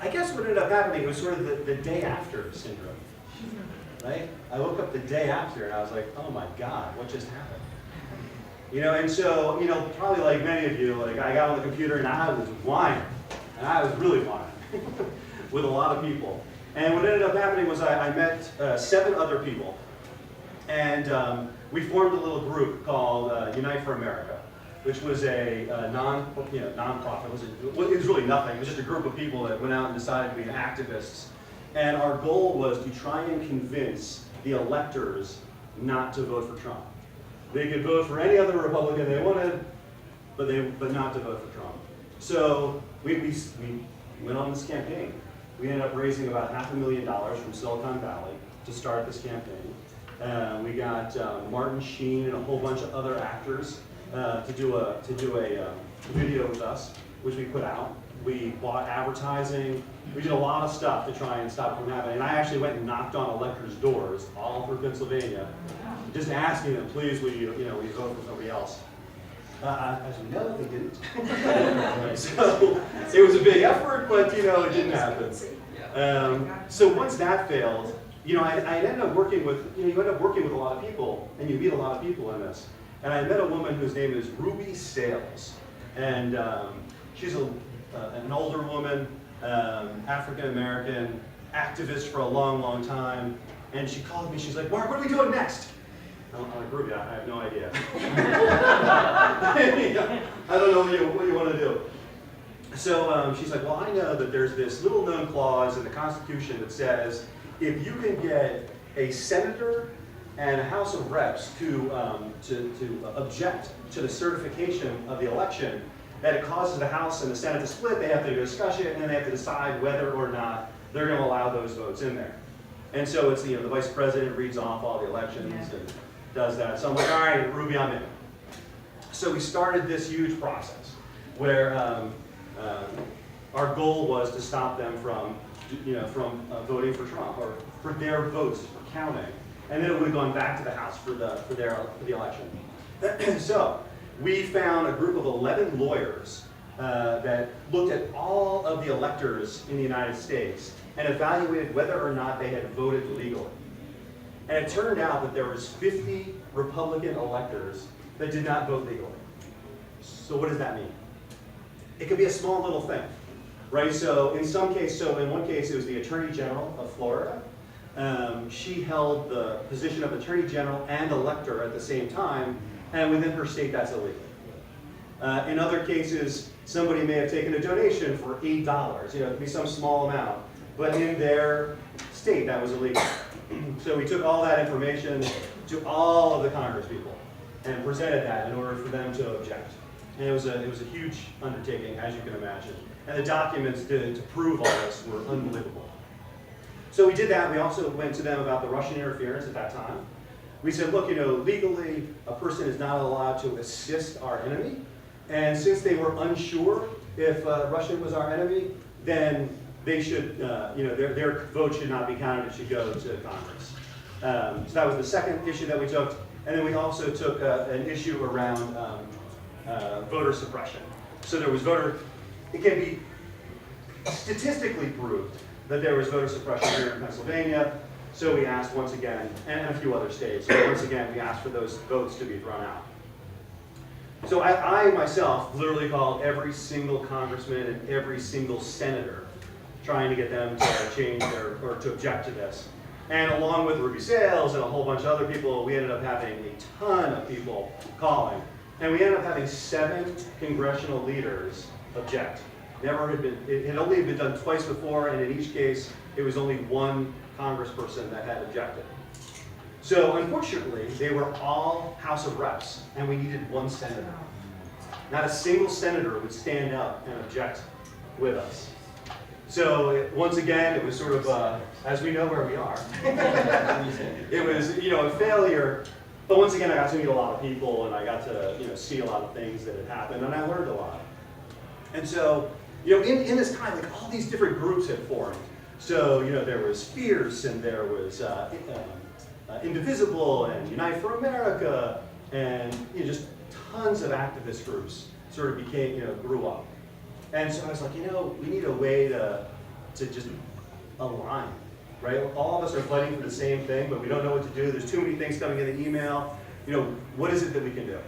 I guess what ended up happening, it was sort of the day after syndrome, right? I woke up the day after and I was like, oh my God, what just happened? And so, probably like many of you, like I got on the computer and I was whining, and I was really whining with a lot of people. And what ended up happening was I met 7 other people, and we formed a little group called Unite for America, which was a nonprofit. It was really nothing. It was just a group of people that went out and decided to be activists. And our goal was to try and convince the electors not to vote for Trump. They could vote for any other Republican they wanted, but not to vote for Trump. So we went on this campaign. We ended up raising about $500,000 from Silicon Valley to start this campaign. We got Martin Sheen and a whole bunch of other actors to do a video with us, which we put out. We bought advertising. We did a lot of stuff to try and stop it from happening. And I actually went and knocked on electors' doors all through Pennsylvania, just asking them, please, will you vote for somebody else? As we know, they didn't. So it was a big effort, but it didn't happen. So once that failed, I ended up working with, you end up working with a lot of people, and you meet a lot of people in this. And I met a woman whose name is Ruby Sales, and she's an older woman, African American, activist for a long, long time. And she called me. She's like, "Mark, what are we doing next?" I'm like, "Ruby, I have no idea. I don't know what you want to do." So she's like, "Well, I know that there's this little known clause in the Constitution that says if you can get a senator and a House of Reps to object to the certification of the election, that it causes the House and the Senate to split. They have to discuss it, and then they have to decide whether or not they're going to allow those votes in there." And so it's the vice president reads off all the elections and does that. So I'm like, all right, Ruby, I'm in. So we started this huge process where our goal was to stop them from voting for Trump, or for their votes for counting, and then it would have gone back to the House for the election. So we found a group of 11 lawyers that looked at all of the electors in the United States and evaluated whether or not they had voted legally. And it turned out that there was 50 Republican electors that did not vote legally. So what does that mean? It could be a small little thing, right? So in one case it was the Attorney General of Florida. She held the position of Attorney General and elector at the same time, and within her state that's illegal. In other cases, somebody may have taken a donation for $8, it could be some small amount, but in their state that was illegal. So we took all that information to all of the Congress people and presented that in order for them to object. And it was a huge undertaking, as you can imagine. And the documents to prove all this were unbelievable. So we did that. We also went to them about the Russian interference at that time. We said, look, legally, a person is not allowed to assist our enemy. And since they were unsure if Russia was our enemy, then they should, their vote should not be counted. It should go to Congress. So that was the second issue that we took. And then we also took an issue around voter suppression. So there was it can be statistically proved that there was voter suppression here in Pennsylvania. So we asked once again, and a few other states, so once again we asked for those votes to be thrown out. So I myself literally called every single congressman and every single senator trying to get them to change or to object to this. And along with Ruby Sales and a whole bunch of other people, we ended up having a ton of people calling. And we ended up having 7 congressional leaders object. It had only been done twice before, and in each case, it was only one congressperson that had objected. So unfortunately, they were all House of Reps, and we needed one senator. Not a single senator would stand up and object with us. So once again, it was sort of, as we know where we are, it was a failure. But once again, I got to meet a lot of people, and I got to see a lot of things that had happened, and I learned a lot. And so, in this time, like all these different groups had formed. So, there was Fierce, and there was Indivisible, and Unite for America, and just tons of activist groups sort of grew up. And so I was like, we need a way to to just align, right? All of us are fighting for the same thing, but we don't know what to do. There's too many things coming in the email. You know, what is it that we can do?